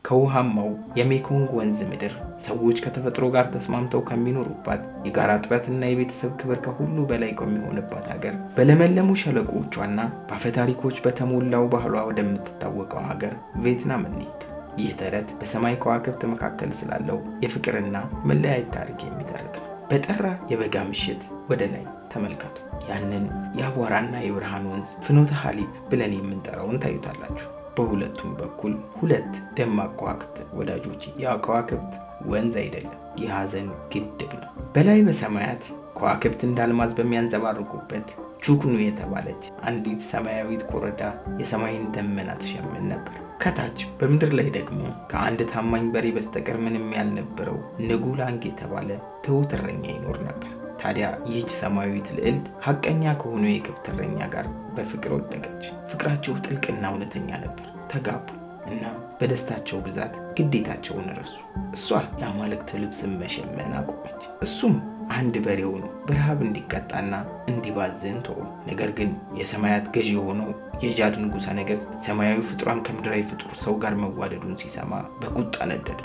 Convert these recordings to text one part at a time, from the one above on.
ከውሃማው የሜኮንግ ወንዝ ምድር ሰዎች ከተፈጥሮ ጋር ተስማምተው ከሚኖሩባት የጋራ ጥረትና የቤተሰብ ክብር ከሁሉ በላይ ከሚሆንባት ሀገር በለመለሙ ሸለቆዎቿና በአፈታሪኮች በተሞላው ባህሏ ወደምትታወቀው ሀገር ቪየትናም እንሂድ። ይህ ተረት በሰማይ ከዋክብት መካከል ስላለው የፍቅርና መለያየት ታሪክ የሚተርክ ነው። በጠራ የበጋ ምሽት ወደ ላይ ተመልከቱ። ያንን የአቧራና የብርሃን ወንዝ ፍኖተ ሐሊብ ብለን የምንጠራውን ታዩታላችሁ። በሁለቱም በኩል ሁለት ደማቅ ከዋክብት ወዳጆች። ያ ከዋክብት ወንዝ አይደለም፣ የሐዘን ግድብ ነው። በላይ በሰማያት ከዋክብት እንዳልማዝ በሚያንጸባርቁበት ቹክኑ የተባለች አንዲት ሰማያዊት ኮረዳ የሰማይን ደመና ትሸምን ነበር። ከታች በምድር ላይ ደግሞ ከአንድ ታማኝ በሬ በስተቀር ምንም ያልነበረው ንጉላንግ የተባለ ትሁት እረኛ ይኖር ነበር። ታዲያ ይህች ሰማያዊት ልዕልት ሐቀኛ ከሆነ የከብት እረኛ ጋር በፍቅር ወደቀች። ፍቅራቸው ጥልቅና እውነተኛ ነበር። ተጋቡ እና በደስታቸው ብዛት ግዴታቸውን ረሱ። እሷ የአማልክት ልብስን መሸመን አቆመች። እሱም አንድ በሬውን በረሃብ እንዲቀጣና እንዲባዝን ተወ። ነገር ግን የሰማያት ገዢ የሆነው የጃድ ንጉሠ ነገሥት ሰማያዊ ፍጡራን ከምድራዊ ፍጡር ሰው ጋር መዋደዱን ሲሰማ በቁጣ ነደደ።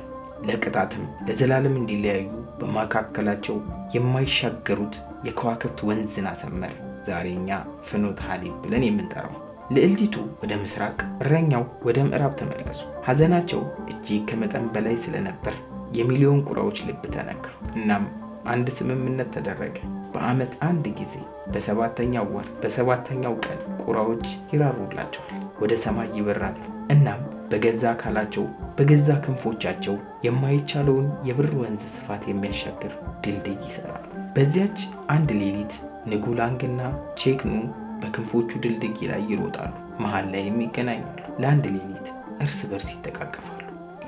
ለቅጣትም ለዘላለም እንዲለያዩ በመካከላቸው የማይሻገሩት የከዋክብት ወንዝን አሰመረ። ዛሬ እኛ ፍኖተ ሐሊብ ብለን የምንጠራው። ልዕልቲቱ ወደ ምስራቅ፣ እረኛው ወደ ምዕራብ ተመለሱ። ሐዘናቸው እጅግ ከመጠን በላይ ስለነበር የሚሊዮን ቁራዎች ልብ ተነካ። እናም አንድ ስምምነት ተደረገ። በዓመት አንድ ጊዜ በሰባተኛው ወር በሰባተኛው ቀን ቁራዎች ይራሩላቸዋል፣ ወደ ሰማይ ይበራሉ። እናም በገዛ አካላቸው በገዛ ክንፎቻቸው የማይቻለውን የብር ወንዝ ስፋት የሚያሻግር ድልድይ ይሰራሉ። በዚያች አንድ ሌሊት ንጉላንግና ቼክኑ በክንፎቹ ድልድይ ላይ ይሮጣሉ። መሃል ላይ ይገናኛሉ። ለአንድ ሌሊት እርስ በርስ ይተቃቀፋሉ።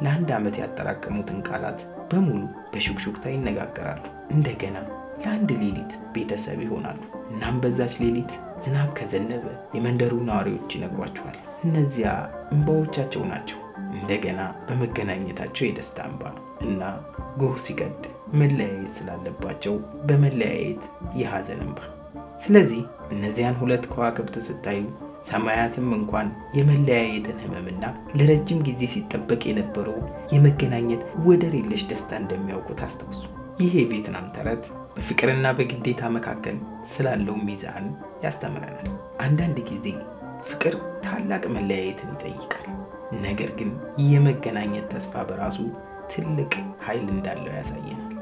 ለአንድ ዓመት ያጠራቀሙትን ቃላት በሙሉ በሹክሹክታ ይነጋገራሉ። እንደገና ለአንድ ሌሊት ቤተሰብ ይሆናሉ። እናም በዛች ሌሊት ዝናብ ከዘነበ የመንደሩ ነዋሪዎች ይነግሯቸዋል። እነዚያ እንባዎቻቸው ናቸው። እንደገና በመገናኘታቸው የደስታ እንባ እና ጎህ ሲቀድ መለያየት ስላለባቸው በመለያየት የሐዘን እንባ። ስለዚህ እነዚያን ሁለት ከዋክብት ስታዩ ሰማያትም እንኳን የመለያየትን ህመምና ለረጅም ጊዜ ሲጠበቅ የነበረው የመገናኘት ወደር የለሽ ደስታ እንደሚያውቁት አስታውሱ። ይህ የቪየትናም ተረት በፍቅርና በግዴታ መካከል ስላለው ሚዛን ያስተምረናል። አንዳንድ ጊዜ ፍቅር ታላቅ መለያየትን ይጠይቃል። ነገር ግን የመገናኘት ተስፋ በራሱ ትልቅ ኃይል እንዳለው ያሳየናል።